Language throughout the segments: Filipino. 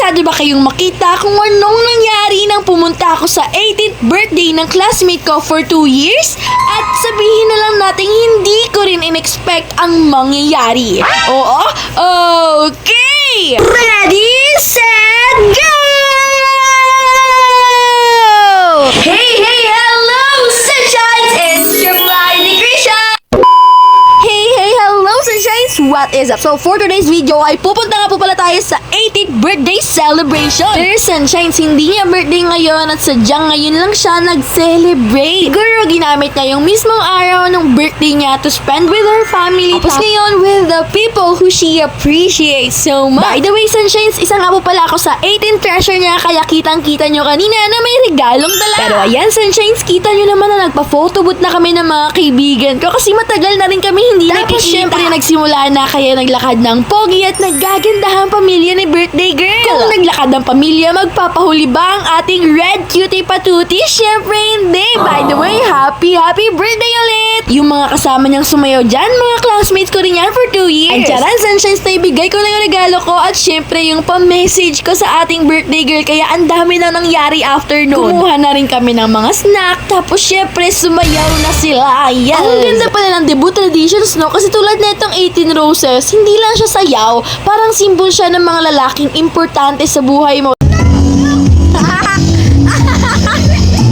Interesado ba kayong makita kung anong nangyari nang pumunta ako sa 18th birthday ng classmate ko for 2 years? At sabihin na lang natin hindi ko rin in-expect ang mangyayari. Oo? Okay! Ready, set, go! Hey, hello, sunshines! It's your Flying Krisha! Hey, hello, sunshines! What is up? So, for today's video ay pupunta nga po pala tayo sa 18th birthday celebration. Pero sunshines, hindi niya birthday ngayon at sadyang ngayon lang siya nag-celebrate. Siguro ginamit niya yung mismong araw ng birthday niya to spend with her family. Tapos ngayon with the people who she appreciates so much. By the way, sunshines, isa nga po pala ako sa 18th treasure niya kaya kitang-kita nyo kanina na may regalong dala. Pero ayan, sunshines, kita nyo naman na nagpa-photobooth na kami ng mga kaibigan ko kasi matagal na rin kami hindi nakikita. Syempre, nagsimula na kaya naglakad ng pogi at naggagandahan pamilya ni birthday girl. Kung naglakad ng pamilya, magpapahuli ba ang ating red cutie patuti? Syempre hindi. By the way, happy birthday ulit! Yung mga kasama niyang sumayaw dyan, mga classmates ko rin yan for 2 years. At charan, sunshines, na ibigay ko na yung regalo ko at syempre yung pa-message ko sa ating birthday girl. Kaya ang dami na nangyari after noon. Kumuha na rin kami ng mga snack. Tapos syempre, sumayaw na sila. Yes! Ang ganda pala ng debut traditions, no? Kasi tulad na itong 18 Roses, hindi lang siya sayaw, parang simbol siya ng mga lalaking importante sa buhay mo.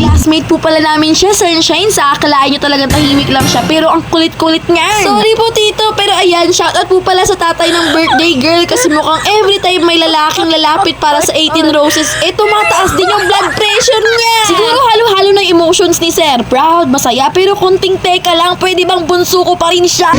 Classmate po pala namin siya, sunshine. Sa akalain nyo talagang tahimik lang siya, pero ang kulit-kulit niya. Sorry po, tito, pero ayan, shoutout po pala sa tatay ng birthday girl kasi mukhang every time may lalaking lalapit para sa 18 Roses, tumataas din yung blood pressure niya. Siguro halo-halo ng emotions ni sir. Proud, masaya, pero konting teka lang, pwede bang bunso ko pa rin siya?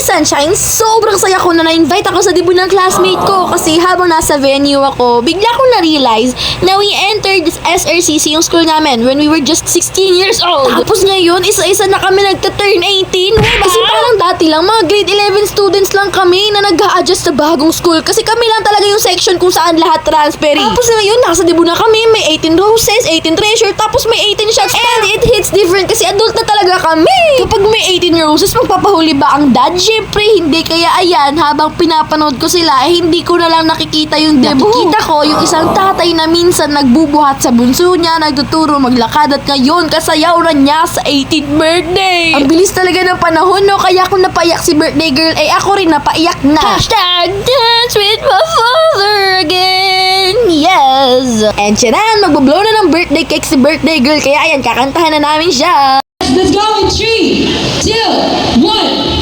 Sunshine, sobrang saya ko na na-invite ako sa debut ng classmate ko kasi habang nasa venue ako, bigla ko na-realize na we entered this SRCC yung school namin when we were just 16 years old. Tapos ngayon, isa-isa na kami nagta-turn 18. Kasi parang dati lang, mga grade 11 students lang kami na nag-a-adjust sa bagong school kasi kami lang talaga yung section kung saan lahat transferee. Tapos ngayon, nasa debut na kami, may 18 Roses, 18 Treasure, tapos may 18 shots. And it hits different kasi adult na talaga kami. Kapag may 18 Roses, magpapahuli ba ang dad? Siyempre, hindi. Kaya ayan, habang pinapanood ko sila, hindi ko na lang nakikita yung debut. Nakikita ko yung isang tatay na minsan nagbubuhat sa bunso niya, nagtuturo maglakad at ngayon, kasayaw na niya sa 18th birthday. Ang bilis talaga ng panahon, no? Kaya kung napaiyak si birthday girl, ako rin napaiyak na. Hashtag dance with my father again. Yes! And charan, magbublow na ng birthday cake si birthday girl. Kaya ayan, kakantahan na namin siya. Let's go in 3, 2, 1.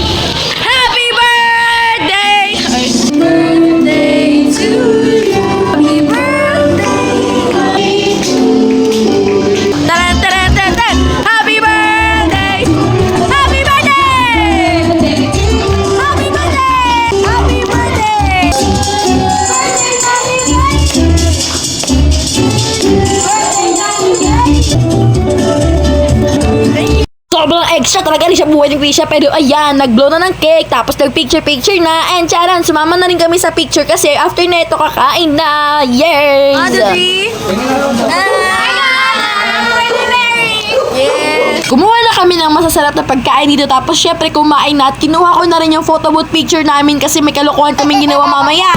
Birthday to you. Happy birthday. Taran, taran, taran, taran. Happy birthday. Happy birthday. Happy birthday. Happy birthday. Sobrang extra talaga rin siya buhay ng Krisha. Pero ayan, nag-blow na ng cake. Tapos nag-picture na. And charan, sumama na rin kami sa picture kasi after na ito kakain na. Yes! Yes! Kumuha na kami ng masasarap na pagkain dito. Tapos syempre kumain na. At kinuha ko na rin yung photo booth picture namin kasi may kalokohan kaming ginawa mamaya.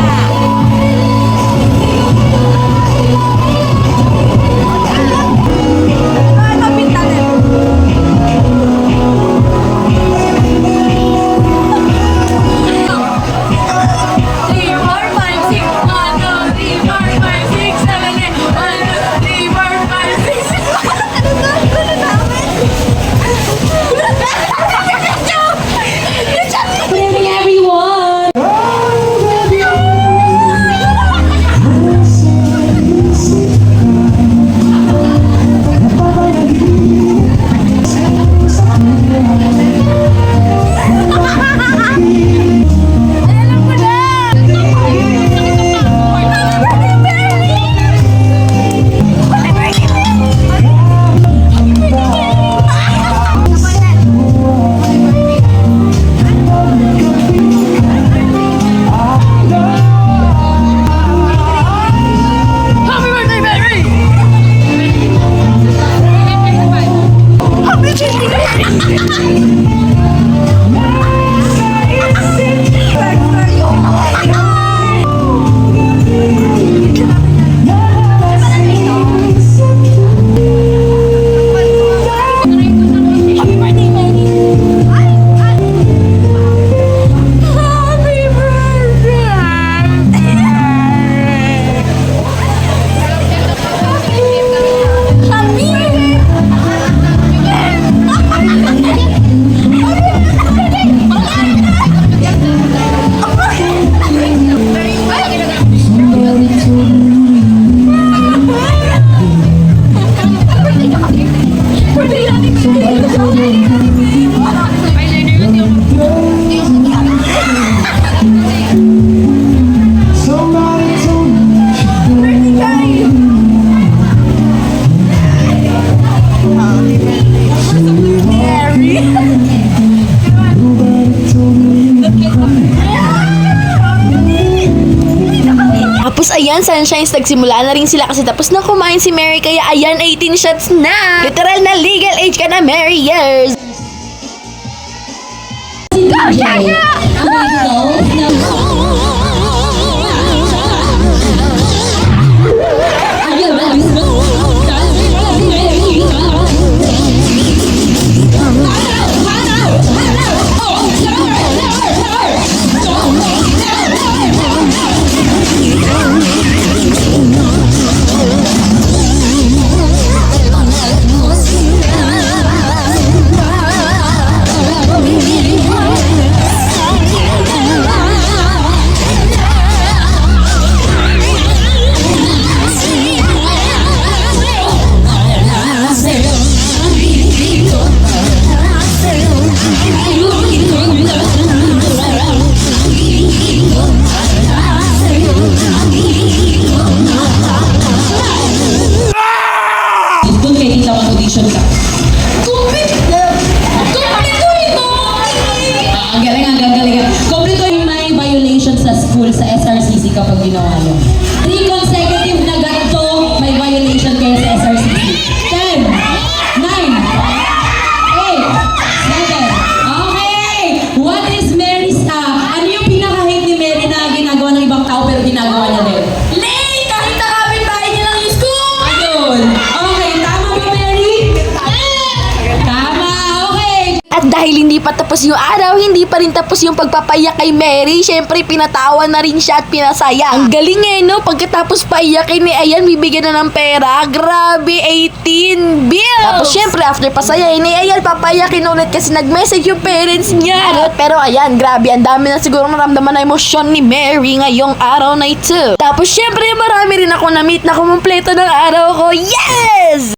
naman, Sunshines, nagsimula na rin sila kasi tapos na kumain si Mary. Kaya ayan, 18 shots na. Literal na legal age ka na, Mary. Years. Doon kay Tita mag-audition ka. Kumpletuhin mo! Ang galing, ang galing. Kumpletuhin may violation sa school, sa SRCC kapag ginawa nyo. 3 consecutive na ganito, may violation kayo sa SRCC. 10, 9, 8, 7. Okay! What is Mary's, ano yung pinaka-hate ni Mary na ginagawa ng ibang tao pero ginagawa niya din? Late! Kahit nakapit tayo niya lang yung school! Ayun! Okay, tama ba, Mary? Tama, okay! At dahil hindi pa tapos yung araw, hindi pa rin tapos yung pagpapayak kay Mary. Syempre, pinatawa na rin siya at pinasaya. Ang galing no? Pagkatapos paiyakin ni Ayan, bibigyan na ng pera. Grabe, 18 bills! Tapos syempre, after pasayain ni Ayan, papayakin ulit kasi nag-message yung parents niya. Pero ayan, grabe, ang dami na siguro naramdaman na emosyon ni Mary ngayong araw na ito. Tapos syempre, marami rin ako na-meet na kumumpleto ng araw ko. Yes!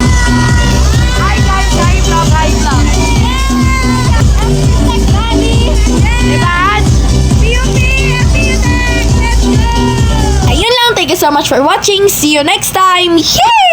Hi guys, hi vlog, hi vlog. Diba? Ayun lang, thank you so much for watching. See you next time. Yay!